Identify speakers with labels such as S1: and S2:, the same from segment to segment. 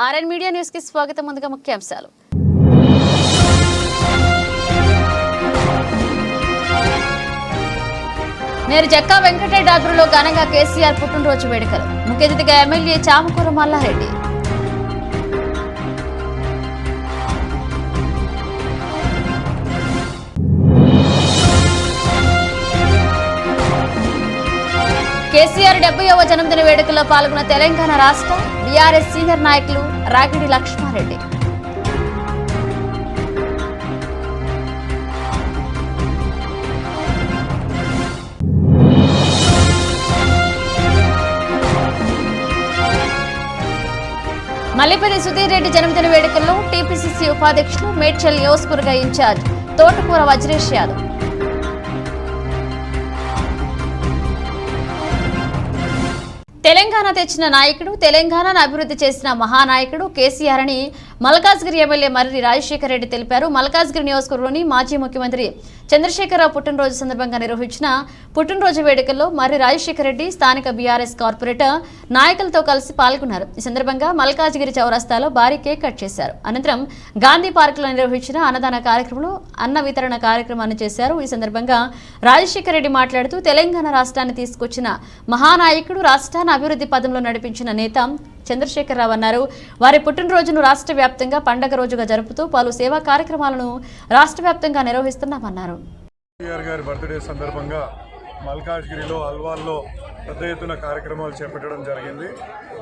S1: RN media news కి స్వాగతం. ముందుగా ముఖ్యాంశాలు. మేయర్ జక్కా వెంకటరెడ్డి ఆధ్వర్యంలో ఘనంగా కేసీఆర్ పుట్టినరోజు వేడుకలు. ముఖ్య అతిథిగా ఎమ్మెల్యే చామకూర మల్లారెడ్డి. కేసీఆర్ 70వ జన్మదిన వేడుకల్లో పాల్గొన్న తెలంగాణ రాష్ట్ర బీఆర్ఎస్ సీనియర్ నాయకులు రాగిడి లక్ష్మారెడ్డి. మల్లిపల్లి సుధీర్ రెడ్డి జన్మదిన వేడుకల్లో టీపీసీసీ ఉపాధ్యక్షులు మేడ్చల్ నియోజకవర్గ ఇన్ఛార్జ్ తోటకూర వజ్రేష్ యాదవ్. తెలంగాణ తెచ్చిన నాయకుడు, తెలంగాణను అభివృద్ధి చేసిన మహానాయకుడు కేసీఆర్ అని మల్కాజ్గిరి ఎమ్మెల్యే మర్రి రాజశేఖర్ రెడ్డి తెలిపారు. మల్కాజ్గిరి నియోజకవర్గంలోని మాజీ ముఖ్యమంత్రి చంద్రశేఖరరావు పుట్టినరోజు సందర్భంగా నిర్వహించిన పుట్టినరోజు వేడుకల్లో మర్రి రాజశేఖర్ రెడ్డి స్థానిక బీఆర్ఎస్ కార్పొరేటర్ నాయకులతో కలిసి పాల్గొన్నారు. ఈ సందర్భంగా మల్కాజ్గిరి చౌరస్తాలో భారీ కేక్ కట్ చేశారు. అనంతరం గాంధీ పార్కులో నిర్వహించిన అన్నదాన కార్యక్రమంలో అన్న వితరణ కార్యక్రమాన్ని చేశారు. ఈ సందర్భంగా రాజశేఖర్ రెడ్డి మాట్లాడుతూ తెలంగాణ రాష్ట్రాన్ని తీసుకొచ్చిన మహానాయకుడు, రాష్ట్రాన్ని అభివృద్ధి పదంలో నడిపించిన నేత చంద్రశేఖరరావు అన్నారు. వారి పుట్టినరోజును రాష్ట్ర వ్యాప్తంగా పండగ రోజుగా జరుపుతూ పలు సేవా కార్యక్రమాలను రాష్ట్ర వ్యాప్తంగా నిర్వహిస్తున్నామన్నారు.
S2: గారి బర్త్డే సందర్భంగా మల్కాజ్గిరిలో అల్వాల్లో పెద్ద ఎత్తున కార్యక్రమాలు చేపట్టడం జరిగింది.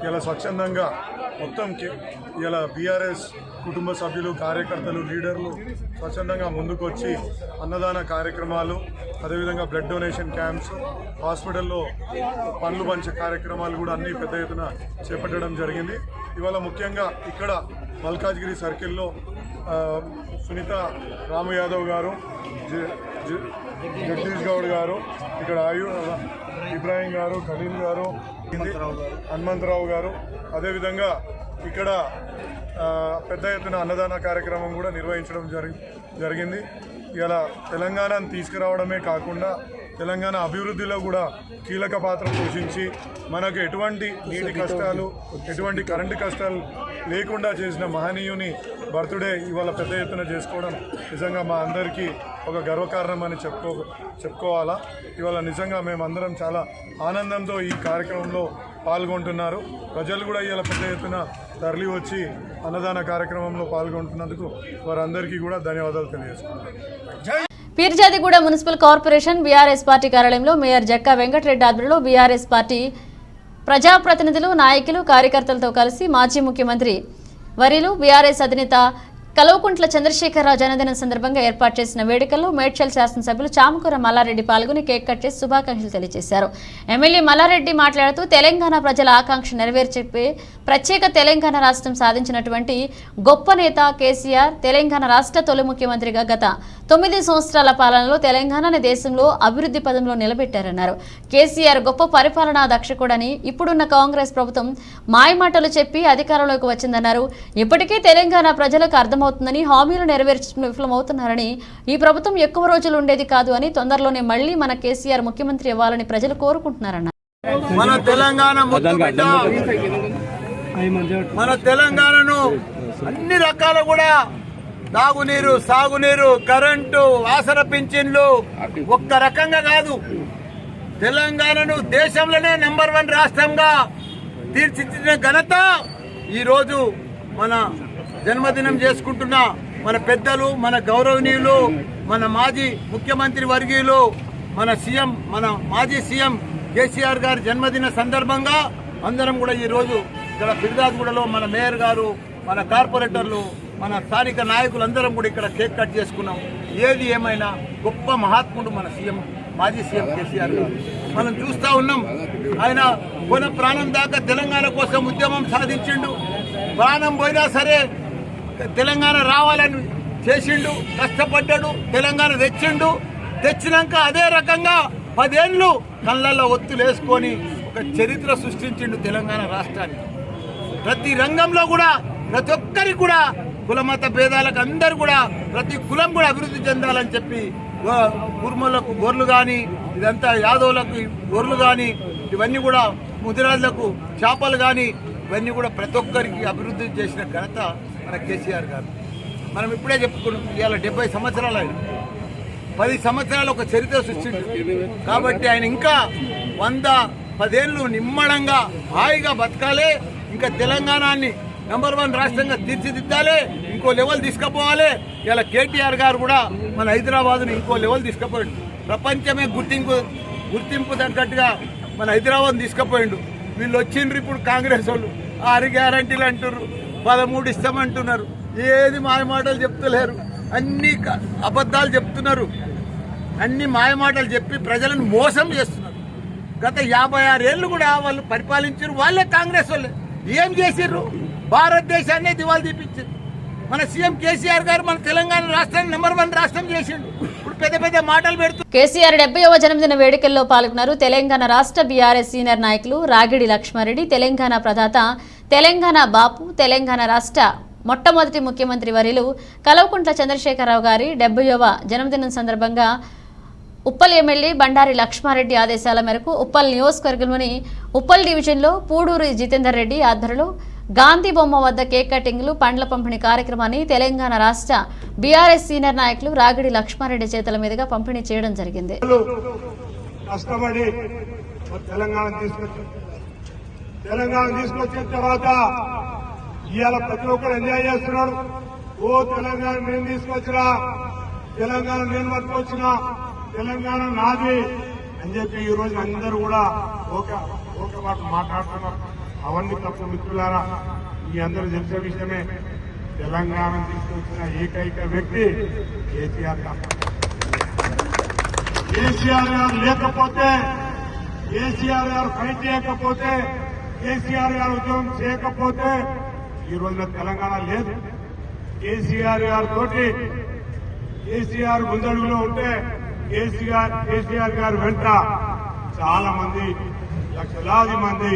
S2: ఇలా స్వచ్ఛందంగా మొత్తం ఇలా బీఆర్ఎస్ కుటుంబ సభ్యులు, కార్యకర్తలు, లీడర్లు స్వచ్ఛందంగా ముందుకొచ్చి అన్నదాన కార్యక్రమాలు, అదేవిధంగా బ్లడ్ డొనేషన్ క్యాంప్స్, హాస్పిటల్లో పండ్లు పంచే కార్యక్రమాలు కూడా అన్నీ పెద్ద ఎత్తున చేపట్టడం జరిగింది. ఇవాళ ముఖ్యంగా ఇక్కడ మల్కాజ్గిరి సర్కిల్లో సునీత రాము యాదవ్ గారు, జగదీష్ గౌడ్ గారు, ఇక్కడ ఇబ్రాహీం గారు, ఖలీల్ గారు, హనుమంతరావు గారు, అదేవిధంగా ఇక్కడ పెద్ద ఎత్తున అన్నదాన కార్యక్రమం కూడా నిర్వహించడం జరిగింది. ఇలా తెలంగాణను తీసుకురావడమే కాకుండా తెలంగాణ అభివృద్ధిలో కూడా కీలక పాత్ర పోషించి మనకు ఎటువంటి నీటి కష్టాలు, ఎటువంటి కరెంటు కష్టాలు లేకుండా చేసిన మహనీయుని బర్త్డే ఇవాళ పెద్ద ఎత్తున చేసుకోవడం నిజంగా మా అందరికీ ఒక గర్వకారణం అని చెప్పుకోవాలా. ఇవాళ నిజంగా మేమందరం చాలా ఆనందంతో ఈ కార్యక్రమంలో పాల్గొంటున్నారు. ప్రజలు కూడా ఇవాళ పెద్ద ఎత్తున తరలి వచ్చి అన్నదాన కార్యక్రమంలో పాల్గొంటున్నందుకు వారందరికీ కూడా ధన్యవాదాలు తెలియజేస్తున్నాను.
S1: Peerzadiguda municipal corporation BRS party కార్యాలయంలో మేయర్ జక్కా వెంకటరెడ్డి ఆధ్వర్యంలో బీఆర్ఎస్ పార్టీ ప్రజాప్రతినిధులు, నాయకులు, కార్యకర్తలతో కలిసి మాజీ ముఖ్యమంత్రి వర్యులు బీఆర్ఎస్ అధినేత కల్వకుంట్ల చంద్రశేఖరరావు జన్మదినం సందర్భంగా ఏర్పాటు చేసిన వేడుకల్లో మేడ్చల్ శాసనసభ్యులు చామకూర మల్లారెడ్డి పాల్గొని కేక్ కట్ చేసి శుభాకాంక్షలు తెలియజేశారు. ఎమ్మెల్యే మల్లారెడ్డి మాట్లాడుతూ తెలంగాణ ప్రజల ఆకాంక్ష నెరవేర్చే ప్రత్యేక తెలంగాణ రాష్ట్రం సాధించినటువంటి గొప్ప నేత కేసీఆర్ తెలంగాణ రాష్ట్ర తొలి ముఖ్యమంత్రిగా గత 9 సంవత్సరాల పాలనలో తెలంగాణని దేశంలో అభివృద్ధి పదంలో నిలబెట్టారన్నారు. కేసీఆర్ గొప్ప పరిపాలనా దక్షకుడని, ఇప్పుడున్న కాంగ్రెస్ ప్రభుత్వం మాయమాటలు చెప్పి అధికారంలోకి వచ్చిందన్నారు. ఇప్పటికే తెలంగాణ ప్రజలకు అర్థమవుతుందని, హామీలు నెరవేర్చడంలో విఫలమవుతున్నారని, ఈ ప్రభుత్వం ఎక్కువ రోజులు ఉండేది కాదు అని, తొందరలోనే మళ్లీ మన కేసీఆర్ ముఖ్యమంత్రి ఇవ్వాలని ప్రజలు కోరుకుంటున్నారన్నారు.
S3: మన తెలంగాణను అన్ని రకాల కూడా తాగునీరు, సాగునీరు, కరెంటు, ఆసర పింఛన్లు ఒక్క రకంగా కాదు, తెలంగాణను దేశంలోనే నెంబర్ 1 రాష్ట్రంగా తీర్చిదిద్దిన ఘనత ఈరోజు మన జన్మదినం చేసుకుంటున్న మన పెద్దలు, మన గౌరవనీయులు, మన మాజీ ముఖ్యమంత్రి వర్గీయులు, మన మాజీ సీఎం కేసీఆర్ గారి జన్మదిన సందర్భంగా అందరం కూడా ఈరోజు ఇక్కడ ఫిర్యాదుగూడలో మన మేయర్ గారు, మన కార్పొరేటర్లు, మన స్థానిక నాయకులందరం కూడా ఇక్కడ కేక్ కట్ చేసుకున్నాం. ఏది ఏమైనా గొప్ప మహాత్ముడు మన మాజీ సీఎం కేసీఆర్ గారు. మనం చూస్తూ ఉన్నాం, ఆయన కొన ప్రాణం దాకా తెలంగాణ కోసం ఉద్యమం సాధించిండు. ప్రాణం పోయినా సరే తెలంగాణ రావాలని చేసిండు, కష్టపడ్డాడు, తెలంగాణ తెచ్చిండు. తెచ్చినాక అదే రకంగా 10 ఏళ్ళు కళ్ళల్లో ఒత్తులేసుకొని ఒక చరిత్ర సృష్టించిండు తెలంగాణ రాష్ట్రాన్ని. ప్రతి రంగంలో కూడా ప్రతి ఒక్కరికి కూడా కులమత భేదాలకు అందరూ కూడా ప్రతి కులం కూడా అభివృద్ధి చెందాలని చెప్పి కుర్మలకు గొర్రెలు కానీ, ఇదంతా యాదవులకు గొర్రెలు కానీ, ఇవన్నీ కూడా ముదిరాజులకు చేపలు కానీ ఇవన్నీ కూడా ప్రతి ఒక్కరికి అభివృద్ధి చేసిన ఘనత మన కేసీఆర్ గారు. మనం ఇప్పుడే చెప్పుకున్నాం, ఇవాళ 70 సంవత్సరాలు ఆయన 10 సంవత్సరాలు ఒక చరిత్ర సృష్టించారు. కాబట్టి ఆయన ఇంకా 110 ఏళ్ళు నిమ్మడంగా హాయిగా బతకాలి. ఇంకా తెలంగాణని నంబర్ 1 రాష్ట్రంగా తీర్చిదిద్దాలి, ఇంకో లెవెల్ తీసుకుపోవాలి. ఇలా కేటీఆర్ గారు కూడా మన హైదరాబాద్ని ఇంకో లెవెల్ తీసుకుపోయాడు. ప్రపంచమే గుర్తింపు తగ్గట్టుగా మన హైదరాబాద్ని తీసుకుపోయిండు. వీళ్ళు వచ్చిండ్రు ఇప్పుడు కాంగ్రెస్ వాళ్ళు 6 గ్యారంటీలు అంటున్నారు, 13 ఇస్తామంటున్నారు. ఏది మాయమాటలు చెప్తలేరు, అన్ని అబద్ధాలు చెప్తున్నారు, అన్ని మాయమాటలు చెప్పి ప్రజలను మోసం చేస్తున్నారు. గత 56 ఏళ్ళు కూడా వాళ్ళు పరిపాలించారు. వాళ్ళే కాంగ్రెస్ వాళ్ళే ఏం చేసిర్రు? భారతదేశాన్ని దివాళా తీపించారు. మన సీఎం కేసీఆర్ గారు మన తెలంగాణ రాష్ట్రాన్ని నంబర్ 1 రాష్ట్రం చేసిండు. ఇప్పుడు పెద్ద మాటలు పెడుతూ
S1: కేసీఆర్ 70వ జన్మదిన వేడుకల్లో పాల్గొన్నారు తెలంగాణ రాష్ట్ర బీఆర్ఎస్ సీనియర్ నాయకులు రాగిడి లక్ష్మారెడ్డి, తెలంగాణ ప్రదాత, తెలంగాణ బాపు, తెలంగాణ రాష్ట్ర మొట్టమొదటి ముఖ్యమంత్రి వర్యులు కల్వకుంట్ల చంద్రశేఖరరావు గారి 70వ జన్మదినం సందర్భంగా ఉప్పల్ ఎమ్మెల్యే బండారి లక్ష్మారెడ్డి ఆదేశాల మేరకు ఉప్పల్ నియోజకవర్గంలోని ఉప్పల్ డివిజన్లో పూడూరి జితేందర్ రెడ్డి ఆధ్వర్యంలో గాంధీ బొమ్మ వద్ద కేక్ కటింగ్లు, పండ్ల పంపిణీ కార్యక్రమాన్ని తెలంగాణ రాష్ట్ర బీఆర్ఎస్ సీనియర్ నాయకులు రాగిడి లక్ష్మారెడ్డి చేతుల మీదుగా పంపిణీ చేయడం జరిగింది.
S4: తెలంగాణ తీసుకొచ్చిన తర్వాత ఇవాళ ప్రతి ఒక్కరు ఎంజాయ్ చేస్తున్నాడు. ఓ తెలంగాణ నేను తీసుకొచ్చినా, తెలంగాణ నేను పట్టుకొచ్చినా, తెలంగాణ నాది అని చెప్పి ఈ రోజు అందరూ కూడా ఒక మాట మాట్లాడుతున్నారు. అవన్నీ తప్పు మిత్రులారా. మీ అందరూ తెలిసే విషయమే, తెలంగాణ తీసుకొచ్చిన ఏకైక వ్యక్తి కేసీఆర్ గారు. కేసీఆర్ గారు లేకపోతే, కేసీఆర్ గారు ఫైట్ చేయకపోతే, కేసీఆర్ గారు ఉద్యమం చేయకపోతే ఈ రోజున తెలంగాణ లేదు. కేసీఆర్ గారి తోటి కేసీఆర్ ముందడుగులో ఉంటే కేసీఆర్ గారు వెంట చాలా మంది, లక్షలాది మంది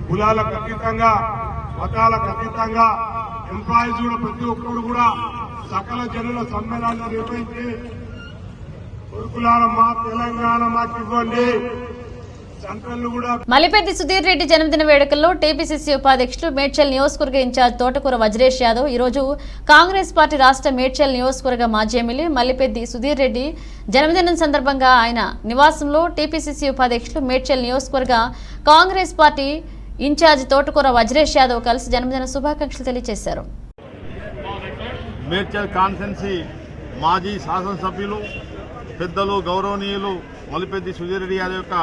S4: కులాలకు అతీతంగా, మతాలకు అతీతంగా ఎంప్లాయీస్ కూడా ప్రతి ఒక్కరు కూడా సకల జనుల సమ్మేళనాలు నిర్వహించి కొడుకులారా మా తెలంగాణ మాకు ఇవ్వండి.
S1: మల్లిపెద్ది సుధీర్ రెడ్డి జన్మదిన వేడుకల్లో టీపీసీసీ ఉపాధ్యక్షులు మేడ్చల్ నియోజకవర్గ ఇన్ఛార్జ్ తోటకూర వజ్రేష్ యాదవ్ ఈరోజు కాంగ్రెస్ పార్టీ రాష్ట్ర మేడ్చల్ నియోజకవర్గ మాజీ ఎమ్మెల్యే మల్లిపెద్ది సుధీర్ రెడ్డి జన్మదినం సందర్భంగా ఆయన నివాసంలో టీపీసీసీ ఉపాధ్యక్షులు మేడ్చల్ నియోజకవర్గ కాంగ్రెస్ పార్టీ ఇన్ఛార్జ్ తోటకూర వజ్రేష్ యాదవ్ కలిసి జన్మదిన శుభాకాంక్షలు తెలియజేశారు.
S5: మేడ్చల్ కాన్స్టిట్యున్సీ మాజీ శాసనసభ్యులు పెద్దలు గౌరవనీయులు మల్లిపెద్ది సుధీర్ రెడ్డి యాదవ్ యొక్క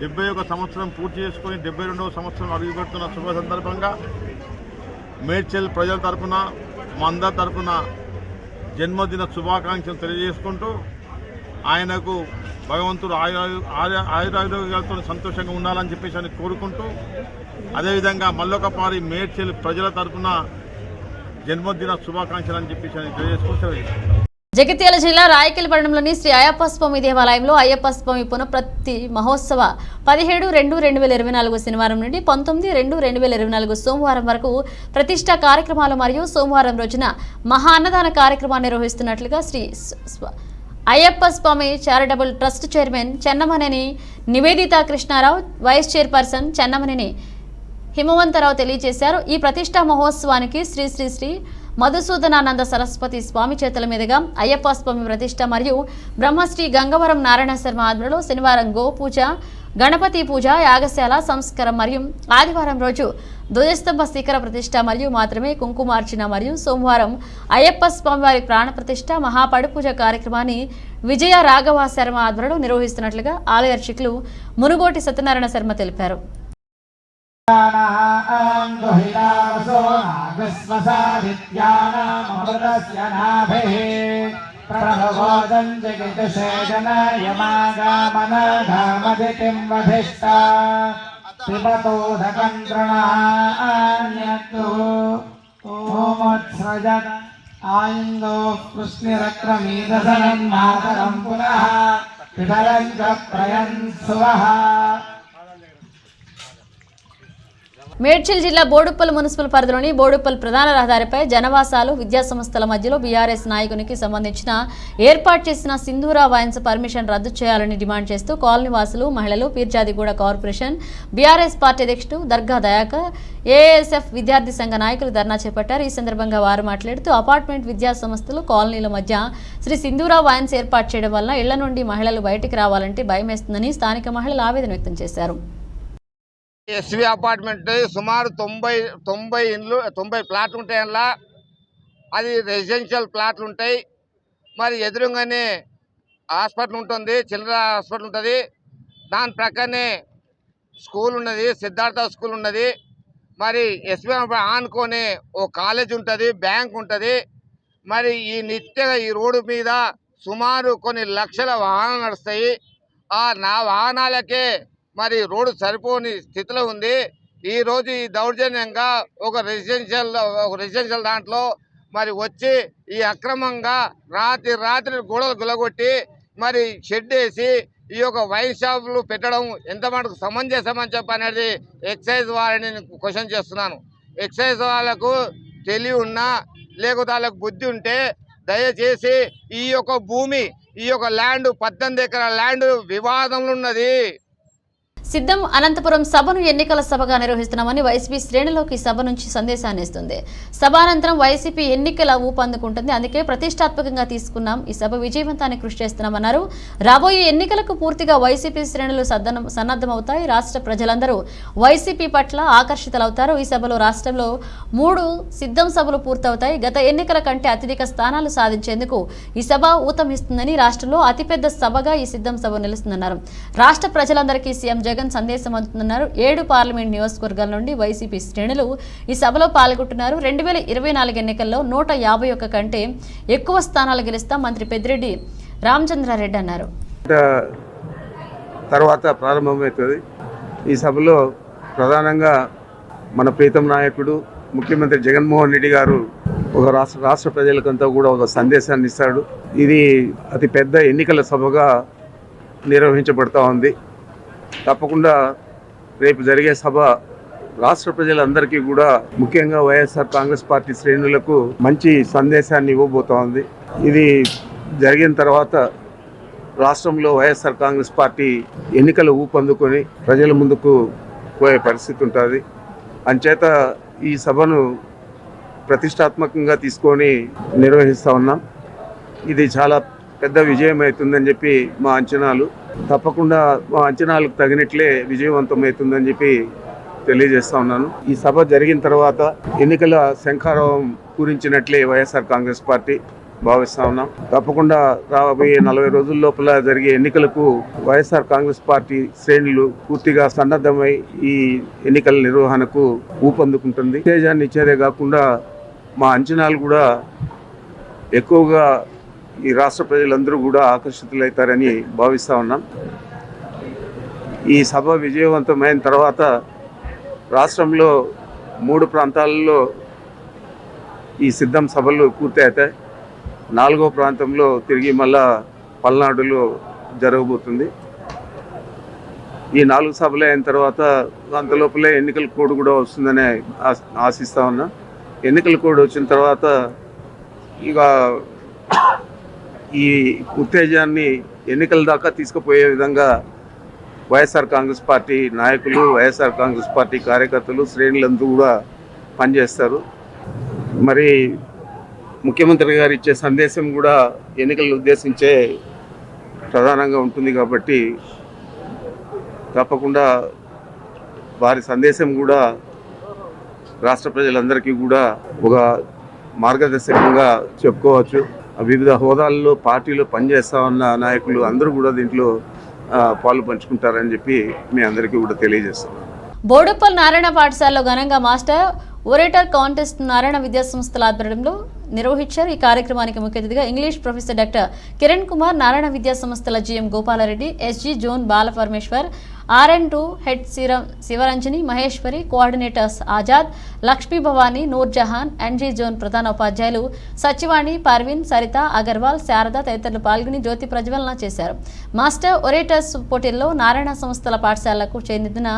S5: 71 సంవత్సరం పూర్తి చేసుకుని 72వ సంవత్సరం అడుగుపెడుతున్న శుభ సందర్భంగా మేడ్చల్ ప్రజల తరఫున, మా అందరి తరఫున జన్మదిన శుభాకాంక్షలు తెలియజేసుకుంటూ ఆయనకు భగవంతుడు ఆయురారోగ్యాలతో సంతోషంగా ఉండాలని చెప్పేసి అని కోరుకుంటూ, అదేవిధంగా మల్లొకపారి మేడ్చల్ ప్రజల తరఫున జన్మదిన శుభాకాంక్షలు అని చెప్పేసి అని తెలియజేసుకుంటూ
S1: జగిత్యాల జిల్లా రాయకల్పట్నంలోని శ్రీ అయ్యప్ప స్వామి దేవాలయంలో అయ్యప్ప స్వామి పునఃప్రతి మహోత్సవ 17-2-2024 శనివారం నుండి 19-2-2024 సోమవారం వరకు ప్రతిష్టా కార్యక్రమాలు మరియు సోమవారం రోజున మహా అన్నదాన కార్యక్రమాన్ని నిర్వహిస్తున్నట్లుగా Sri Ayyappa Swamy charitable trust chairman Chennamaneni Niveditha Krishnarao, vice chairperson Chennamaneni Himavantharao తెలియజేశారు. ఈ ప్రతిష్టా మహోత్సవానికి శ్రీ శ్రీ శ్రీ మధుసూదనానంద సరస్వతి స్వామి చేతుల మీదుగా అయ్యప్ప స్వామి ప్రతిష్ట మరియు బ్రహ్మశ్రీ గంగవరం నారాయణ శర్మ ఆధ్వర్యంలో శనివారం గోపూజ, గణపతి పూజ, యాగశాల సంస్కారం మరియు ఆదివారం రోజు ధ్వజస్తంభ శిఖర ప్రతిష్ట మరియు మాత్రమే కుంకుమార్చన మరియు సోమవారం అయ్యప్ప స్వామివారి ప్రాణ ప్రతిష్ట మహాపడిపూజ కార్యక్రమాన్ని విజయ రాఘవ శర్మ ఆధ్వర్యంలో నిర్వహిస్తున్నట్లుగా ఆలయ అర్చకులు మునుగోటి సత్యనారాయణ శర్మ తెలిపారు.
S6: ఆయిందో కృష్ణరక్రమీదసనన్మాతరం పునః పితరంచ ప్రయన్సువః.
S1: మేడ్చల్ జిల్లా బోడుప్పల్ మున్సిపల్ పరిధిలోని బోడుప్పల్ ప్రధాన రహదారిపై జనవాసాలు విద్యాసంస్థల మధ్యలో బీఆర్ఎస్ నాయకునికి సంబంధించిన ఏర్పాటు చేసిన సింధూరా వైన్స్ పర్మిషన్ రద్దు చేయాలని డిమాండ్ చేస్తూ కాలనీ వాసులు మహిళలు పీర్జాదిగూడ కార్పొరేషన్ బీఆర్ఎస్ పార్టీ అధ్యక్షుడు దర్గా దయాకర్ ఏఎస్ఎఫ్ విద్యార్థి సంఘ నాయకులు ధర్నా చేపట్టారు. ఈ సందర్భంగా వారు మాట్లాడుతూ అపార్ట్మెంట్ విద్యా సంస్థలు కాలనీల మధ్య శ్రీ సింధూరా వైన్స్ ఏర్పాటు చేయడం వల్ల ఇళ్ల నుండి మహిళలు బయటికి రావాలంటే భయమేస్తుందని స్థానిక మహిళలు ఆవేదన వ్యక్తం చేశారు.
S6: ఎస్వి అపార్ట్మెంట్ సుమారు 90 ప్లాట్లు ఉంటాయి. అందులో అది రెసిడెన్షియల్ ప్లాట్లు ఉంటాయి. మరి ఎదురుగానే హాస్పిటల్ ఉంటుంది, చిల్డ్రన్ హాస్పిటల్ ఉంటుంది. దాని ప్రక్కనే స్కూల్ ఉన్నది, సిద్ధార్థ స్కూల్ ఉన్నది. మరి ఎస్వి ఆనుకొని ఓ కాలేజ్ ఉంటుంది, బ్యాంక్ ఉంటుంది. మరి ఈ రోడ్డు మీద సుమారు కొన్ని లక్షల వాహనాలు నడుస్తాయి. నా వాహనాలకే మరి రోడ్డు సరిపోని స్థితిలో ఉంది. ఈరోజు ఈ దౌర్జన్యంగా ఒక రెసిడెన్షియల్ దాంట్లో మరి వచ్చి ఈ అక్రమంగా రాత్రి గోడలు గులగొట్టి మరి షెడ్ వేసి ఈ యొక్క వైన్ షాపులు పెట్టడం ఎంత మటుకు సమంజసమని చెప్పి అనేది ఎక్సైజ్ వారిని క్వశ్చన్ చేస్తున్నాను. ఎక్సైజ్ వాళ్ళకు తెలివి ఉన్నా లేకపోతే వాళ్ళకు బుద్ధి ఉంటే దయచేసి ఈ యొక్క భూమి, ఈ యొక్క ల్యాండ్ 18 ఎకరాల ల్యాండ్ వివాదంలో ఉన్నది.
S1: సిద్ధం అనంతపురం సభను ఎన్నికల సభగా నిర్వహిస్తున్నామని వైసీపీ శ్రేణులోకి సభ నుంచి సందేశాన్ని ఇస్తుంది. సభానంతరం వైసీపీ ఎన్నికల ఊపందుకుంటుంది. అందుకే ప్రతిష్టాత్మకంగా తీసుకున్నాం. ఈ సభ విజయవంతానికి కృషి చేస్తున్నామన్నారు. రాబోయే ఎన్నికలకు పూర్తిగా వైసీపీ శ్రేణులు సన్నద్ధమవుతాయి. రాష్ట్ర ప్రజలందరూ వైసీపీ పట్ల ఆకర్షితులవుతారు. ఈ సభలో రాష్ట్రంలో 3 సిద్ధం సభలు పూర్తవుతాయి. గత ఎన్నికల కంటే అత్యధిక స్థానాలు సాధించేందుకు ఈ సభ ఊతమిస్తుందని, రాష్ట్రంలో అతిపెద్ద సభగా ఈ సిద్ధం సభ నిలుస్తుందన్నారు. రాష్ట్ర ప్రజలందరికీ సీఎం జగన్ సందేశం అందుతున్నారు. 7 పార్లమెంట్ నియోజకవర్గాల నుండి వైసీపీ శ్రేణులు ఈ సభలో పాల్గొంటున్నారు. 2024 ఎన్నికల్లో 151 కంటే ఎక్కువ స్థానాలు గెలుస్తాం మంత్రి పెద్దిరెడ్డి రామచంద్రారెడ్డి అన్నారు.
S7: తర్వాత ప్రారంభమవుతుంది. ఈ సభలో ప్రధానంగా మన ప్రీతం నాయకుడు ముఖ్యమంత్రి జగన్మోహన్ రెడ్డి గారు ఒక రాష్ట్ర ప్రజలకంతా కూడా ఒక సందేశాన్ని ఇస్తాడు. ఇది అతి పెద్ద ఎన్నికల సభగా నిర్వహించబడుతూ ఉంది. తప్పకుండా రేపు జరిగే సభ రాష్ట్ర ప్రజలందరికీ కూడా, ముఖ్యంగా వైఎస్ఆర్ కాంగ్రెస్ పార్టీ శ్రేణులకు మంచి సందేశాన్ని ఇవ్వబోతా ఉంది. ఇది జరిగిన తర్వాత రాష్ట్రంలో వైఎస్ఆర్ కాంగ్రెస్ పార్టీ ఎన్నికలు ఊపందుకొని ప్రజల ముందుకు పోయే పరిస్థితి ఉంటుంది. అంచేత ఈ సభను ప్రతిష్టాత్మకంగా తీసుకొని నిర్వహిస్తూ ఉన్నాం. ఇది చాలా పెద్ద విజయం అవుతుందని చెప్పి మా అంచనాలు. తప్పకుండా మా అంచనాలకు తగినట్లే విజయవంతమవుతుందని చెప్పి తెలియజేస్తా ఉన్నాను. ఈ సభ జరిగిన తర్వాత ఎన్నికల శంఖారావం పూరించినట్లే వైఎస్ఆర్ కాంగ్రెస్ పార్టీ భావిస్తా ఉన్నాం. తప్పకుండా రాబోయే 40 రోజుల లోపల జరిగే ఎన్నికలకు వైఎస్ఆర్ కాంగ్రెస్ పార్టీ శ్రేణులు పూర్తిగా సన్నద్ధమై ఈ ఎన్నికల నిర్వహణకు ఊపందుకుంటుంది. ఉత్తేజాన్ని ఇచ్చేదే కాకుండా మా అంచనాలు కూడా ఎక్కువగా ఈ రాష్ట్ర ప్రజలందరూ కూడా ఆకర్షితులవుతారని భావిస్తూ ఉన్నాం. ఈ సభ విజయవంతమైన తర్వాత రాష్ట్రంలో 3 ప్రాంతాలలో ఈ సిద్ధం సభలు పూర్తి అవుతాయి. 4వ ప్రాంతంలో తిరిగి మళ్ళా పల్నాడులో జరగబోతుంది. ఈ 4 సభలు అయిన తర్వాత అంతలోపలే ఎన్నికల కోడ్ కూడా వస్తుందని ఆశిస్తూ ఉన్నా. ఎన్నికల కోడ్ వచ్చిన తర్వాత ఇక ఈ ఉత్తేజాన్ని ఎన్నికల దాకా తీసుకుపోయే విధంగా వైఎస్ఆర్ కాంగ్రెస్ పార్టీ నాయకులు, వైఎస్ఆర్ కాంగ్రెస్ పార్టీ కార్యకర్తలు, శ్రేణులందరూ కూడా పనిచేస్తారు. మరి ముఖ్యమంత్రి గారు ఇచ్చే సందేశం కూడా ఎన్నికలను ఉద్దేశించే ప్రధానంగా ఉంటుంది. కాబట్టి తప్పకుండా వారి సందేశం కూడా రాష్ట్ర ప్రజలందరికీ కూడా ఒక మార్గదర్శకంగా చెప్పుకోవచ్చు. వివిధ హోదాల్లో పార్టీలో పనిచేస్తా ఉన్న నాయకులు అందరూ కూడా దీంట్లో పాలు పంచుకుంటారని చెప్పి మీ అందరికీ కూడా తెలియజేస్తున్నాను.
S1: బోడుప్పల్ నారాయణ పాఠశాలలో ఘనంగా మాస్టర్ ఓరేటర్ కాంటెస్ట్ నారాయణ విద్యా సంస్థల ఆధ్వర్యంలో నిర్వహించారు. ఈ కార్యక్రమానికి ముఖ్య అతిథిగా English professor doctor Kiran Kumar, Narayana విద్యా సంస్థల GM Gopalreddy, SG zone Balaparameshwar, RN2 head Sivaranjani Maheshwari, coordinators Azad, Lakshmi Bhavani, Noorjahan, NG zone ప్రధాన ఉపాధ్యాయులు సచివాణి, పర్వీన్, సరిత, అగర్వాల్, శారద తదితరులు పాల్గొని జ్యోతి ప్రజ్వలన చేశారు. మాస్టర్ ఒరేటర్స్ పోటీల్లో నారాయణ సంస్థల పాఠశాలకు చెందిన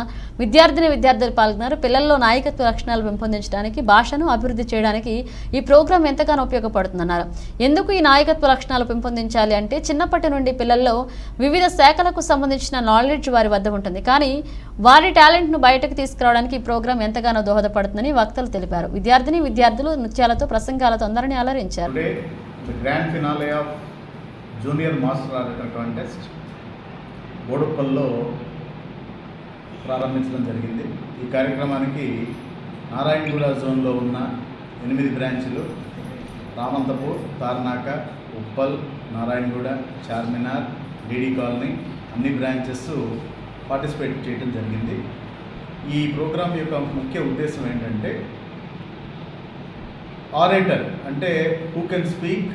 S1: విద్యార్థులు పాల్గొన్నారు. పిల్లల్లో నాయకత్వ లక్షణాలు పెంపొందించడానికి, భాషను అభివృద్ధి చేయడానికి ఈ ప్రోగ్రాం ఎంతగానో ఉపయోగపడుతుందన్నారు. ఎందుకు ఈ నాయకత్వ లక్షణాలు పెంపొందించాలి అంటే చిన్నప్పటి నుండి పిల్లల్లో వివిధ శాఖలకు సంబంధించిన నాలెడ్జ్ వారి వద్ద ఉంటుంది. కానీ వారి టాలెంట్ను బయటకు తీసుకురావడానికి ఈ ప్రోగ్రాం ఎంతగానో దోహదపడుతుందని వక్తలు తెలిపారు. విద్యార్థులు నృత్యాలతో, ప్రసంగాలతో అందరినీ అలరించారు.
S8: The grand finale of junior master orator contest బోడుప్పల్లో ప్రారంభించడం జరిగింది. ఈ కార్యక్రమానికి నారాయణగూడ జోన్లో ఉన్న 8 బ్రాంచ్లు రామంతపూర్, తార్నాక, ఉప్పల్, నారాయణగూడ, చార్మినార్, DD కాలనీ అన్ని బ్రాంచెస్ పార్టిసిపేట్ చేయడం జరిగింది. ఈ ప్రోగ్రాం యొక్క ముఖ్య ఉద్దేశం ఏంటంటే ఆరేటర్ అంటే who can speak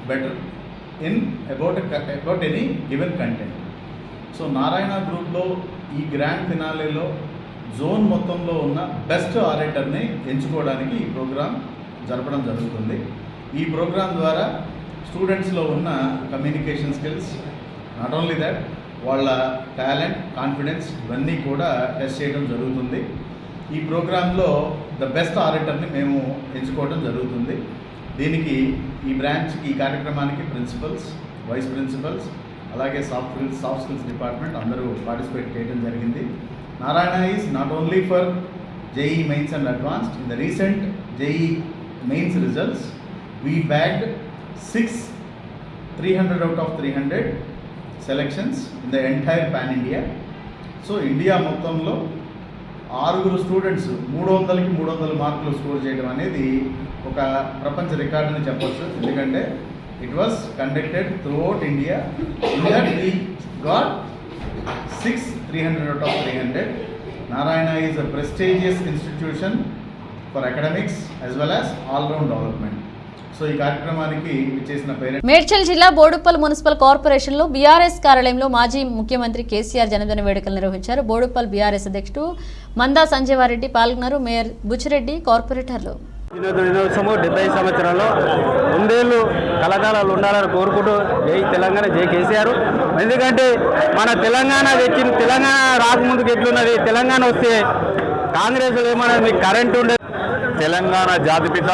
S8: better in about any given content. So Narayana గ్రూప్లో ఈ గ్రాండ్ ఫినాలేలో జోన్ మొత్తంలో ఉన్న బెస్ట్ ఆరేటర్ని ఎంచుకోవడానికి ఈ ప్రోగ్రాం జరపడం జరుగుతుంది. ఈ ప్రోగ్రాం ద్వారా స్టూడెంట్స్లో ఉన్న communication skills, not only that వాళ్ళ టాలెంట్, కాన్ఫిడెన్స్ ఇవన్నీ కూడా టెస్ట్ చేయడం జరుగుతుంది. ఈ ప్రోగ్రాంలో ద బెస్ట్ ఆరేటర్ని మేము ఎంచుకోవడం జరుగుతుంది. దీనికి ఈ కార్యక్రమానికి ప్రిన్సిపల్స్, వైస్ ప్రిన్సిపల్స్, అలాగే సాఫ్ట్ స్కిల్స్ డిపార్ట్మెంట్ అందరూ పార్టిసిపేట్ చేయడం జరిగింది. Narayana is not only for JEE mains and advanced. In the recent JEE mains results we బ్యాగ్డ్ 300 out of 300 selections in the entire pan India. So India మొత్తంలో 6 students 300కి 300 మార్కులు score చేయడం అనేది ఒక ప్రపంచ record అని చెప్పొచ్చు. ఎందుకంటే it was conducted throughout India. In that we got 300 out of 300. Narayana is a prestigious institution for academics as well as all round development. So ఈ కార్యక్రమానికి చేసిన పేరెంట్స్.
S1: మేడ్చల్ జిల్లా బోడుప్పల్ మున్సిపల్ కార్పొరేషన్లో బీఆర్ఎస్ కార్యాలయంలో మాజీ ముఖ్యమంత్రి కేసీఆర్ జన్మదిన వేడుకలు నిర్వహించారు. బోడుప్పల్ బీఆర్ఎస్ అధ్యక్షుడు మందా సంజీవారెడ్డి పాల్గొన్నారు. మేయర్ బుచ్చిరెడ్డి, కార్పొరేటర్లు.
S9: దినోత్సవం 70 సంవత్సరాల్లో 2 ఏళ్ళు కళాకారాలు ఉండాలని కోరుకుంటూ జై తెలంగాణ, జై కేసీఆర్. ఎందుకంటే మన తెలంగాణ రాకముందుకు ఎట్లున్నది, తెలంగాణ వస్తే కాంగ్రెస్ ఏమన్నది, మీకు కరెంట్ ఉండేది.
S5: తెలంగాణ జాతిపిత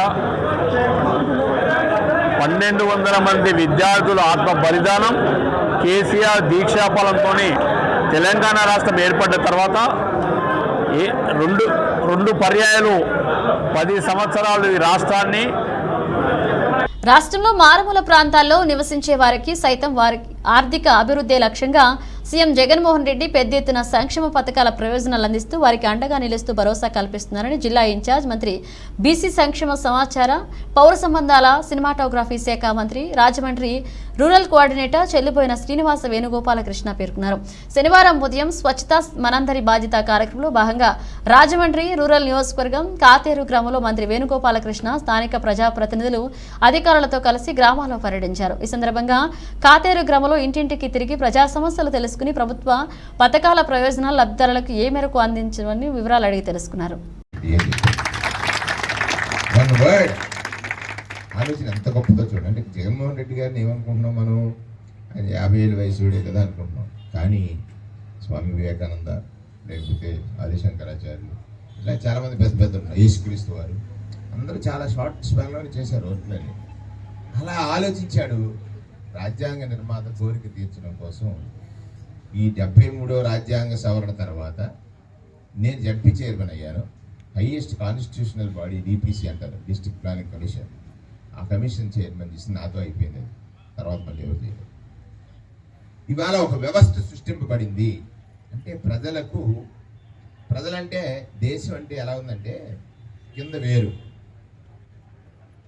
S5: 1200 మంది విద్యార్థుల ఆత్మ బలిదానం, కేసీఆర్ దీక్షాఫలంతో తెలంగాణ రాష్ట్రం ఏర్పడ్డ తర్వాత రెండు పర్యాయాలు 10 సంవత్సరాలు ఈ రాష్ట్రాన్ని.
S1: రాష్ట్రంలో మారుమూల ప్రాంతాల్లో నివసించే వారికి సైతం వారి ఆర్థిక అభివృద్ధి లక్ష్యంగా సీఎం జగన్మోహన్ రెడ్డి పెద్ద ఎత్తున సంక్షేమ పథకాల ప్రయోజనాలు అందిస్తూ వారికి అండగా నిలుస్తూ భరోసా కల్పిస్తున్నారని జిల్లా ఇన్ఛార్జ్ మంత్రి, బీసీ సంక్షేమ, సమాచార, పౌర సంబంధాల, సినిమాటోగ్రఫీ శాఖ మంత్రి, రాజమండ్రి రూరల్ కోఆర్డినేటర్ చెల్లిపోయిన శ్రీనివాస వేణుగోపాలకృష్ణ పేర్కొన్నారు. శనివారం ఉదయం స్వచ్ఛత మనందరి బాధ్యత కార్యక్రమంలో భాగంగా రాజమండ్రి రూరల్ నియోజకవర్గం కాతేరు గ్రామంలో మంత్రి వేణుగోపాలకృష్ణ స్థానిక ప్రజాప్రతినిధులు, అధికారులతో కలిసి గ్రామాల్లో పర్యటించారు. ఈ సందర్భంగా కాతేరు గ్రామంలో ఇంటింటికి తిరిగి ప్రజా సమస్యలు తెలుసుకుని ప్రభుత్వ పథకాల ప్రయోజనాలు లబ్ధిదారులకు ఏ మేరకు అందించమని వివరాలు అడిగి తెలుసుకున్నారు.
S10: ఆలోచన ఎంత గొప్పదో చూడండి. జగన్మోహన్ రెడ్డి గారిని ఏమనుకుంటున్నాం మనం, ఆయన 50 ఏళ్ళ వయసుడే కదా అనుకుంటున్నాం. కానీ స్వామి వివేకానంద, లేకపోతే ఆదిశంకరాచార్యులు, ఇలా చాలామంది పెద్ద ఉన్నారు, యేసుక్రీస్తు వారు, అందరూ చాలా షార్ట్ స్పాన్లోనే చేశారు వర్క్లని. అలా ఆలోచించాడు. రాజ్యాంగ నిర్మాత కోరిక తీర్చడం కోసం ఈ 73వ రాజ్యాంగ సవరణ తర్వాత నేను జడ్పీ చైర్మన్ అయ్యాను. హైయెస్ట్ కాన్స్టిట్యూషనల్ బాడీ DPC అంటారు, డిస్ట్రిక్ట్ ప్లానింగ్ కమిషన్. ఆ కమిషన్ చైర్మన్ చేసి నాతో అయిపోయింది. తర్వాత మళ్ళీ ఎవరు చేయలేదు. ఇవాళ ఒక వ్యవస్థ సృష్టింపబడింది. అంటే ప్రజలంటే దేశం అంటే ఎలా ఉందంటే కింద వేరు.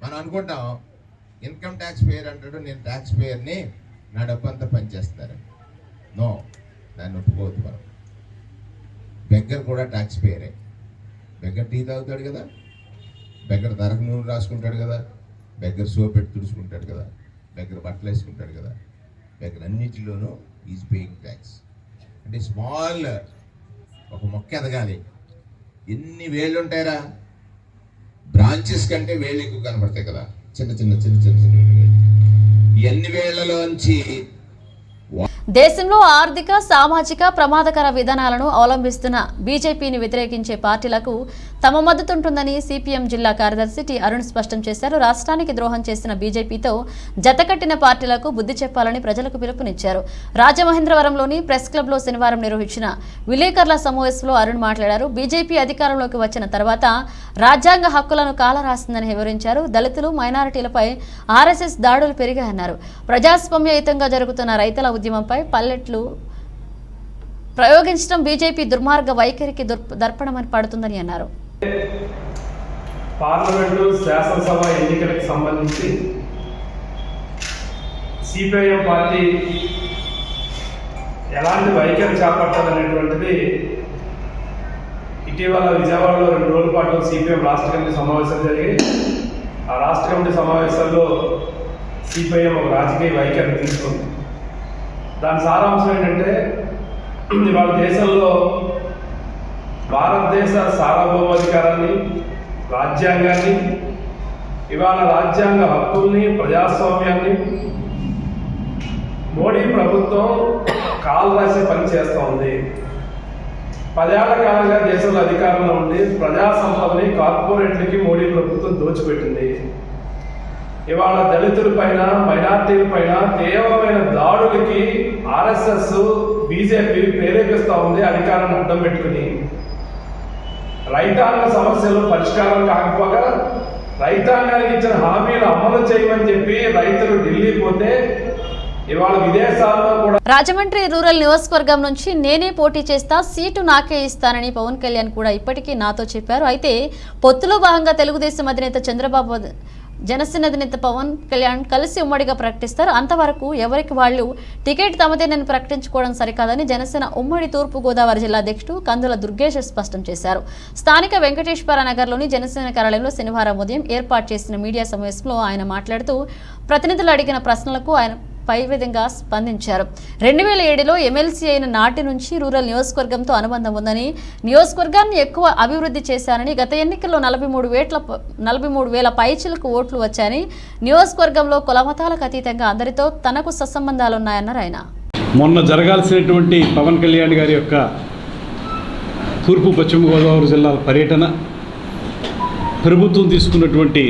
S10: మనం అనుకుంటాం ఇన్కమ్ ట్యాక్స్ పేయర్ అంటాడు, నేను ట్యాక్స్ పేయర్ని, నా డబ్బు అంతా పనిచేస్తారని. నో, దాన్ని ఒప్పుకోవద్దు మనం. బెగ్గర్ కూడా ట్యాక్స్ పేయరే. బెగ్గర్ టీ తాగుతాడు కదా, బెగ్గర్ ధరకు నూనె రాసుకుంటాడు కదా, బెగ్గర్ సోప్ పెట్టి తుడుచుకుంటాడు కదా, బెగ్గర్ బట్టలు వేసుకుంటాడు కదా, బెగ్గర్ అన్నిటిలోనూ ఈజ్ పేయింగ్ ట్యాక్స్. అంటే స్మాల్ ఒక మొక్క ఎదగాలి, ఎన్ని వేళ్ళు ఉంటాయరా? బ్రాంచెస్ కంటే వేళ్ళు ఎక్కువ కనబడతాయి కదా, చిన్న చిన్న చిన్న చిన్న చిన్న వేళ్ళు. ఈ అన్ని వేళ్లలోంచి
S1: దేశంలో ఆర్థిక సామాజిక ప్రమాదకర విధానాలను అవలంబిస్తున్న బీజేపీని వ్యతిరేకించే పార్టీలకు తమ మద్దతుంటుందని సిపిఎం జిల్లా కార్యదర్శి టి అరుణ్ స్పష్టం చేశారు. రాష్ట్రానికి ద్రోహం చేసిన బీజేపీతో జతకట్టిన పార్టీలకు బుద్ధి చెప్పాలని ప్రజలకు పిలుపునిచ్చారు. రాజమహేంద్రవరంలోని ప్రెస్ క్లబ్లో శనివారం నిర్వహించిన విలేకరుల సమావేశంలో అరుణ్ మాట్లాడారు. బీజేపీ అధికారంలోకి వచ్చిన తర్వాత రాజ్యాంగ హక్కులను కాలరాసిందని వివరించారు. దళితులు, మైనారిటీలపై ఆర్ఎస్ఎస్ దాడులు పెరిగాయన్నారు. ప్రజాస్వామ్యయుతంగా జరుగుతున్న రైతుల ఉద్యమంపై పల్లెట్లు ప్రయోగించడం బీజేపీ దుర్మార్గ వైఖరికి దర్పణమని పడుతుందని అన్నారు.
S11: పార్లమెంటు శాసనసభ ఎన్నికలకు సంబంధించి సిపిఐఎం పార్టీ ఎలాంటి వైఖరి చేపట్టాలనేటువంటిది ఇటీవల విజయవాడలో 2 రోజుల పాటు సిపిఎం రాష్ట్ర కమిటీ సమావేశాలు జరిగాయి. ఆ రాష్ట్ర కమిటీ సమావేశాల్లో సిపిఐఎం ఒక రాజకీయ వైఖరి తీసుకుంది. దాని సారాంశం ఏంటంటే, ఇవాళ దేశంలో భారతదేశ సార్వభౌమాధికారాన్ని, రాజ్యాంగాన్ని, ఇవాళ రాజ్యాంగ హక్కుల్ని, ప్రజాస్వామ్యాన్ని మోడీ ప్రభుత్వం కాలు రాసే పని చేస్తూ ఉంది. 10 ఏళ్ల కాలంగా దేశంలో అధికారంలో ఉండి ప్రజా సంపదని కార్పొరేట్లకి మోడీ ప్రభుత్వం దోచిపెట్టింది. ఇవాళ దళితుల పైన, మైనార్టీల పైన తీవ్రమైన దాడులకి ఆర్ఎస్ఎస్, బీజేపీ ప్రేరేపిస్తూ ఉంది అధికారాన్ని అడ్డం పెట్టుకుని. రైతాంగ సమస్యలు పరిష్కారం కాకపోగా రైతాంగానికి ఇచ్చిన హామీలు అమలు చేయమని చెప్పి రైతులు ఢిల్లీ పోతే ఇవాళ విదేశాల్లో కూడా.
S1: రాజమండ్రి రూరల్ నియోజకవర్గం నుంచి నేనే పోటీ చేస్తా, సీటు నాకే ఇస్తానని పవన్ కళ్యాణ్ కూడా ఇప్పటికీ నాతో చెప్పారు. అయితే పొత్తులో భాగంగా తెలుగుదేశం అధినేత చంద్రబాబు, జనసేన అధినేత పవన్ కళ్యాణ్ కలిసి ఉమ్మడిగా ప్రకటిస్తారు. అంతవరకు ఎవరికి వాళ్ళు టికెట్ తమదేనని ప్రకటించుకోవడం సరికాదని జనసేన ఉమ్మడి తూర్పు గోదావరి జిల్లా అధ్యక్షుడు కందుల దుర్గేష్ స్పష్టం చేశారు. స్థానిక వెంకటేశ్వర నగర్లోని జనసేన కార్యాలయంలో శనివారం ఉదయం ఏర్పాటు చేసిన మీడియా సమావేశంలో ఆయన మాట్లాడుతూ ప్రతినిధులు అడిగిన ప్రశ్నలకు ఆయన పై విధంగా స్పందించారు. 2007లో ఎమ్మెల్సీ అయిన నాటి నుంచి రూరల్ నియోజకవర్గంతో అనుబంధం ఉందని, నియోజకవర్గాన్ని ఎక్కువ అభివృద్ధి చేశారని, గత ఎన్నికల్లో 43,000 పైచిలకు ఓట్లు వచ్చాయని, నియోజకవర్గంలో కులమతాలకు అతీతంగా అందరితో తనకు సత్సంబంధాలున్నాయన్నారు ఆయన.
S12: మొన్న జరగాల్సినటువంటి పవన్ కళ్యాణ్ గారి యొక్క తూర్పు పశ్చిమ గోదావరి జిల్లాల పర్యటన ప్రభుత్వం తీసుకున్నటువంటి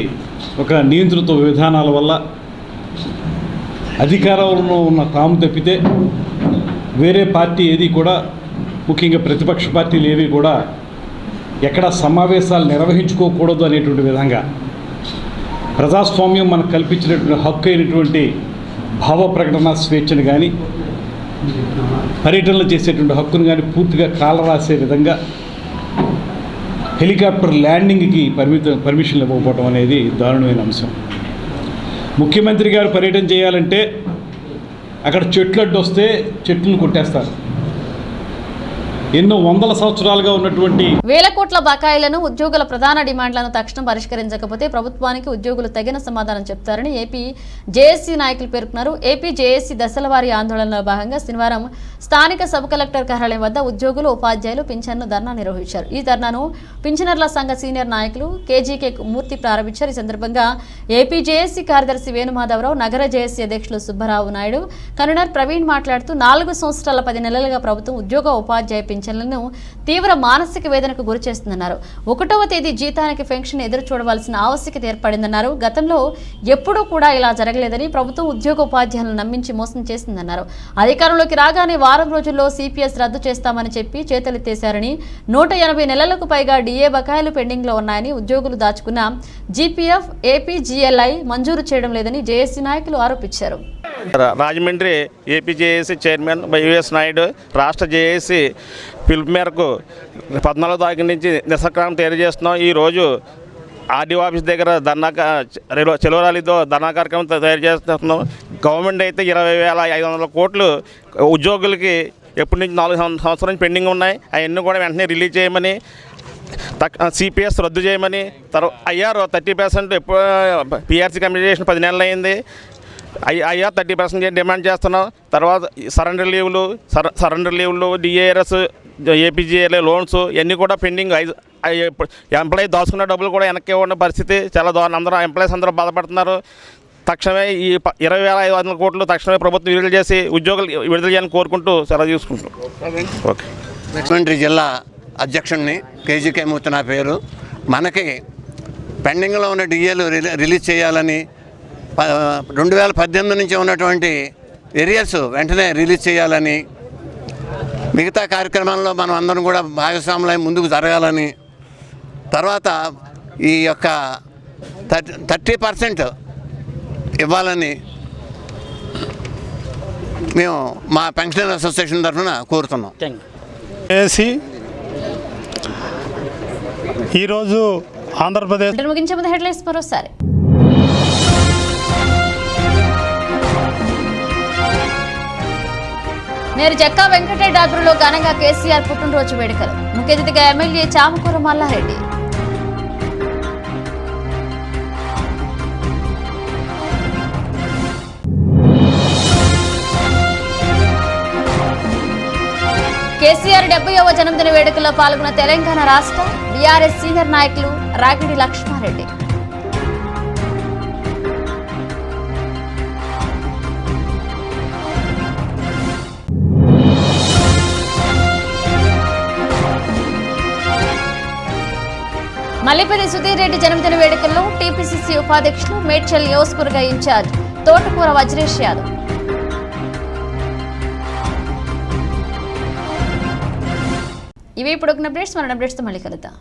S12: ఒక నియంత్రిత విధానాల వల్ల అధికారంలో ఉన్న తాము తప్పితే వేరే పార్టీ ఏది కూడా, ముఖ్యంగా ప్రతిపక్ష పార్టీలు ఏవి కూడా ఎక్కడ సమావేశాలు నిర్వహించుకోకూడదు అనేటువంటి విధంగా ప్రజాస్వామ్యం మనకు కల్పించినటువంటి హక్కు అయినటువంటి భావ ప్రకటన స్వేచ్ఛను కానీ, పర్యటనలు చేసేటువంటి హక్కును కానీ పూర్తిగా కాలరాసే విధంగా హెలికాప్టర్ ల్యాండింగ్కి పర్మిషన్లు ఇవ్వకపోవడం అనేది దారుణమైన అంశం. ముఖ్యమంత్రి గారు పర్యటన చేయాలంటే అక్కడ చెట్లు అడ్డు వస్తే చెట్లను కొట్టేస్తారు. ఎన్నో వందల సంవత్సరాలుగా ఉన్నటువంటి
S1: వేల కోట్ల బకాయిలను, ఉద్యోగుల ప్రధాన డిమాండ్లను తక్షణం పరిష్కరించకపోతే ప్రభుత్వానికి ఉద్యోగులు తగిన సమాధానం చెప్తారని ఏపీ జేఏసీ నాయకులు పేర్కొన్నారు. ఏపీ జేఏసీ దశలవారీ ఆందోళనలో భాగంగా శనివారం స్థానిక సబ్ కలెక్టర్ కార్యాలయం వద్ద ఉద్యోగులు, ఉపాధ్యాయులు పింఛన్ను ధర్నా నిర్వహించారు. ఈ ధర్నాను పింఛనర్ల సంఘ సీనియర్ నాయకులు కేజీకే మూర్తి ప్రారంభించారు. ఈ సందర్భంగా ఏపీ జేఏసీ కార్యదర్శి వేణుమాధవరావు, నగర జేఏసీ అధ్యక్షులు సుబ్బరావు నాయుడు, కన్వీనర్ ప్రవీణ్ మాట్లాడుతూ 4 సంవత్సరాల 10 నెలలుగా ప్రభుత్వం ఉద్యోగ, ఉపాధ్యాయ పింఛన్లను తీవ్ర మానసిక వేదనకు గురి చేస్తుందన్నారు. 1వ తేదీ జీతానికి పెన్షన్ ఎదురు చూడవలసిన ఆవశ్యకత ఏర్పడిందన్నారు. గతంలో ఎప్పుడూ కూడా ఇలా జరగలేదని, ప్రభుత్వం ఉద్యోగ, ఉపాధ్యాయులను నమ్మించి మోసం చేసిందన్నారు. అధికారంలోకి రాగానే వారం రోజుల్లో సిపిఎస్ రద్దు చేస్తామని చెప్పి చేతులెత్తేశారని, 180 నెలలకు పైగా డిఏ బకాయిలు పెండింగ్లో ఉన్నాయని, ఉద్యోగులు దాచుకున్న జీపీఎఫ్, ఏపీజీఎల్ఐ మంజూరు చేయడం లేదని జేఏసీ నాయకులు ఆరోపించారు.
S13: Rajahmundry AP JAC chairman YS Naidu రాష్ట్ర జేఏసీ పిలుపు మేరకు 14వ తారీఖు నుంచి నిరసన తెలియజేస్తున్నాం. ఈరోజు ఆర్డీఓ ఆఫీస్ దగ్గర చెలవరాలితో ధర్నా కార్యక్రమం తయారు చేస్తున్నాం. గవర్నమెంట్ అయితే 20,500 కోట్లు ఉద్యోగులకి ఎప్పటి నుంచి 4 సంవత్సరాల నుంచి పెండింగ్ ఉన్నాయి. అవన్నీ కూడా వెంటనే రిలీజ్ చేయమని, సిపిఎస్ రద్దు చేయమని, IR 30% ఎప్పుడు PRC కంప్లీట్ చేసిన 10 నెలలు అయింది. అయ్యా 30% డిమాండ్ చేస్తున్నాం. తర్వాత సరెండర్ లీవ్లు డిఏఆర్ఎస్ ఏపీజీఏలే లోన్స్ ఇవన్నీ కూడా పెండింగ్. ఎంప్లాయీ దాచుకున్న డబ్బులు కూడా వెనక్కి ఉన్న పరిస్థితి చాలా దారుణం. అందరూ ఎంప్లాయీస్ అందరూ బాధపడుతున్నారు. తక్షణమే ఈ 20,500 కోట్లు తక్షణమే ప్రభుత్వం విడుదల చేసి ఉద్యోగులు విడుదల చేయాలని కోరుకుంటూ సెలవు తీసుకుంటాం. ఓకే.
S3: రాజమండ్రి జిల్లా అధ్యక్షుడిని కేజీకే మూర్తి నా పేరు. మనకి పెండింగ్లో ఉన్న డిఏలు రిలీజ్ చేయాలని 2018 నుంచి ఉన్నటువంటి ఏరియాస్ వెంటనే రిలీజ్ చేయాలని, మిగతా కార్యక్రమాల్లో మనం అందరం కూడా భాగస్వాములై ముందుకు జరగాలని, తర్వాత ఈ యొక్క 30% ఇవ్వాలని మేము మా పెన్షనర్ అసోసియేషన్ తరఫున కోరుతున్నాం.
S4: ఈరోజు ఆంధ్రప్రదేశ్
S1: ముగించే ముందు హెడ్లైన్స్ మరోసారి. మేయర్ జక్కా వెంకటరెడ్డి ఆధ్వర్యంలో ఘనంగా కేసీఆర్ పుట్టినరోజు వేడుకలు. ముఖ్య అతిథిగా ఎమ్మెల్యే చామకూర మల్లారెడ్డి. కేసీఆర్ 70వ జన్మదిన వేడుకల్లో పాల్గొన్న తెలంగాణ రాష్ట్ర బీఆర్ఎస్ సీనియర్ నాయకులు రాగిడి లక్ష్మారెడ్డి. మల్లిపల్లి సుధీర్ రెడ్డి జన్మదిన వేడుకల్లో టీపీసీసీ ఉపాధ్యక్షులు మేడ్చల్ నియోజకవర్గ ఇన్ఛార్జ్ తోటకూర వజ్రేష్ యాదవ్. ఇవి ఇప్పుడు అప్డేట్స్. మన అప్డేట్స్తో మళ్ళీ కలుద్దాం.